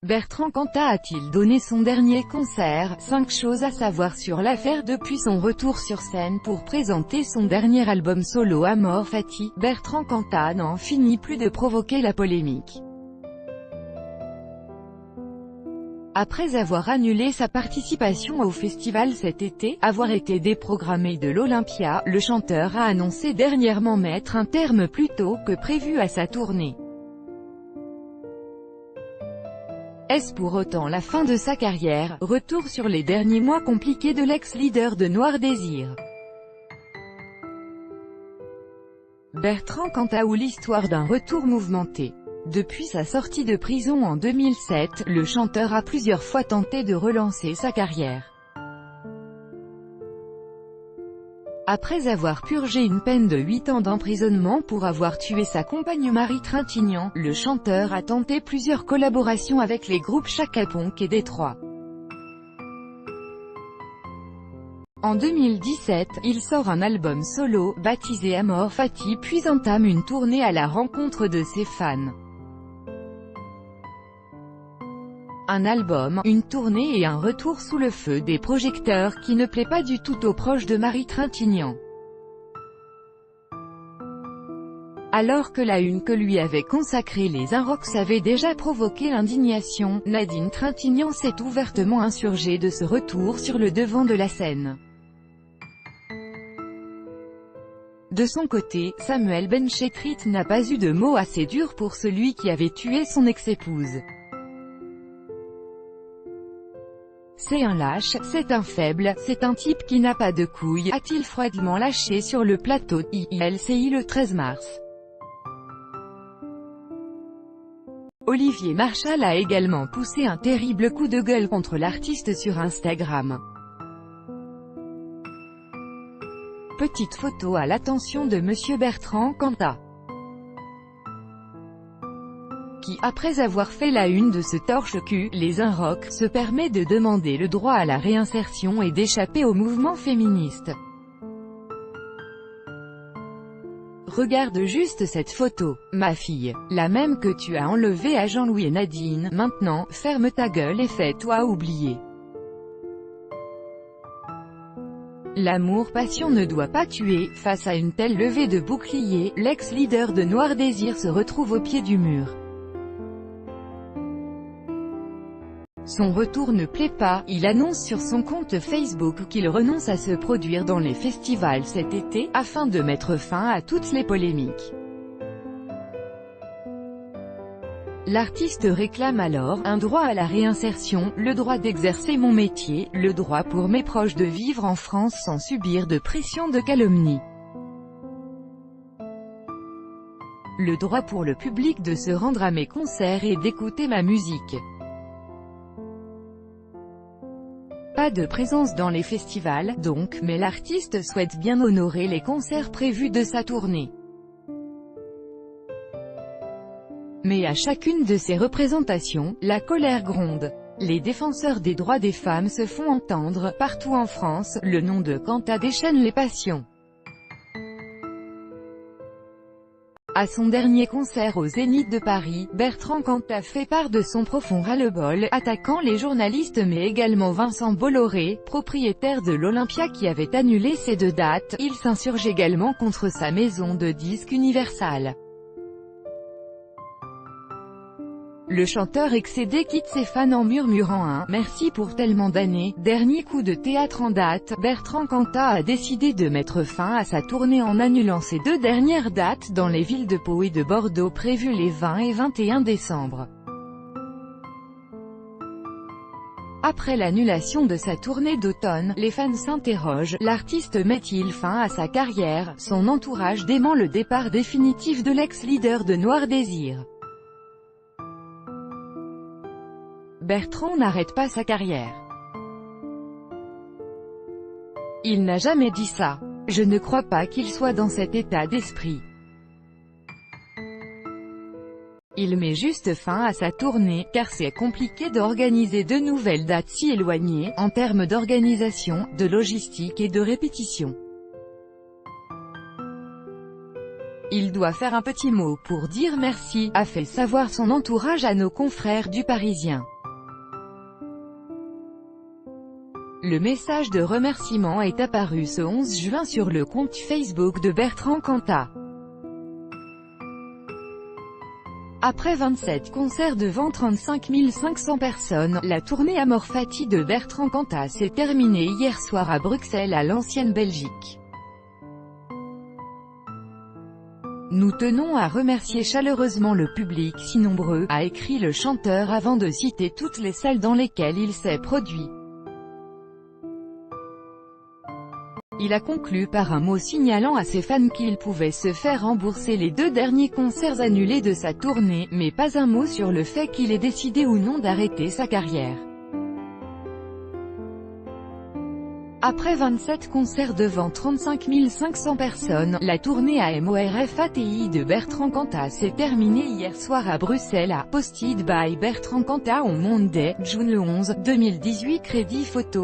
Bertrand Cantat a-t-il donné son dernier concert? 5 choses à savoir sur l'affaire depuis son retour sur scène pour présenter son dernier album solo Amor Fati. Bertrand Cantat n'en finit plus de provoquer la polémique. Après avoir annulé sa participation au festival cet été, avoir été déprogrammé de l'Olympia, le chanteur a annoncé dernièrement mettre un terme plus tôt que prévu à sa tournée. Est-ce pour autant la fin de sa carrière? Retour sur les derniers mois compliqués de l'ex-leader de Noir Désir. Bertrand Cantat ou l'histoire d'un retour mouvementé. Depuis sa sortie de prison en 2007, le chanteur a plusieurs fois tenté de relancer sa carrière. Après avoir purgé une peine de 8 ans d'emprisonnement pour avoir tué sa compagne Marie Trintignant, le chanteur a tenté plusieurs collaborations avec les groupes Chaka Ponk et Détroit. En 2017, il sort un album solo, baptisé Amor Fati, puis entame une tournée à la rencontre de ses fans. Un album, une tournée et un retour sous le feu des projecteurs qui ne plaît pas du tout aux proches de Marie Trintignant. Alors que la une que lui avaient consacrée les Inrocks avait déjà provoqué l'indignation, Nadine Trintignant s'est ouvertement insurgée de ce retour sur le devant de la scène. De son côté, Samuel Benchetrit n'a pas eu de mots assez durs pour celui qui avait tué son ex-épouse. C'est un lâche, c'est un faible, c'est un type qui n'a pas de couilles, a-t-il froidement lâché sur le plateau de ILCI le 13 mars. Olivier Marchal a également poussé un terrible coup de gueule contre l'artiste sur Instagram. Petite photo à l'attention de Monsieur Bertrand Cantat, qui, après avoir fait la une de ce torche-cul, les Inrocks, se permet de demander le droit à la réinsertion et d'échapper au mouvement féministe. Regarde juste cette photo, ma fille, la même que tu as enlevée à Jean-Louis et Nadine, maintenant, ferme ta gueule et fais-toi oublier. L'amour-passion ne doit pas tuer. Face à une telle levée de bouclier, l'ex-leader de Noir Désir se retrouve au pied du mur. Son retour ne plaît pas, il annonce sur son compte Facebook qu'il renonce à se produire dans les festivals cet été, afin de mettre fin à toutes les polémiques. L'artiste réclame alors un droit à la réinsertion, le droit d'exercer mon métier, le droit pour mes proches de vivre en France sans subir de pression de calomnie. Le droit pour le public de se rendre à mes concerts et d'écouter ma musique. Pas de présence dans les festivals, donc, mais l'artiste souhaite bien honorer les concerts prévus de sa tournée. Mais à chacune de ces représentations, la colère gronde. Les défenseurs des droits des femmes se font entendre, partout en France, le nom de Cantat déchaîne les passions. À son dernier concert au Zénith de Paris, Bertrand Cantat fait part de son profond ras-le-bol, attaquant les journalistes mais également Vincent Bolloré, propriétaire de l'Olympia qui avait annulé ces 2 dates. Il s'insurge également contre sa maison de disques Universal. Le chanteur excédé quitte ses fans en murmurant un « merci pour tellement d'années ». Dernier coup de théâtre en date, Bertrand Cantat a décidé de mettre fin à sa tournée en annulant ses 2 dernières dates dans les villes de Pau et de Bordeaux prévues les 20 et 21 décembre. Après l'annulation de sa tournée d'automne, les fans s'interrogent, l'artiste met-il fin à sa carrière? Son entourage dément le départ définitif de l'ex-leader de Noir Désir. Bertrand n'arrête pas sa carrière. Il n'a jamais dit ça. Je ne crois pas qu'il soit dans cet état d'esprit. Il met juste fin à sa tournée, car c'est compliqué d'organiser de nouvelles dates si éloignées, en termes d'organisation, de logistique et de répétition. Il doit faire un petit mot pour dire merci, a fait savoir son entourage à nos confrères du Parisien. Le message de remerciement est apparu ce 11 juin sur le compte Facebook de Bertrand Cantat. Après 27 concerts devant 35 500 personnes, la tournée Amor Fati de Bertrand Cantat s'est terminée hier soir à Bruxelles à l'ancienne Belgique. Nous tenons à remercier chaleureusement le public si nombreux, a écrit le chanteur avant de citer toutes les salles dans lesquelles il s'est produit. Il a conclu par un mot signalant à ses fans qu'il pouvait se faire rembourser les 2 derniers concerts annulés de sa tournée, mais pas un mot sur le fait qu'il ait décidé ou non d'arrêter sa carrière. Après 27 concerts devant 35 500 personnes, la tournée Amor Fati de Bertrand Cantat s'est terminée hier soir à Bruxelles à Posted by Bertrand Cantat on Monday, June 11, 2018 Crédit photo.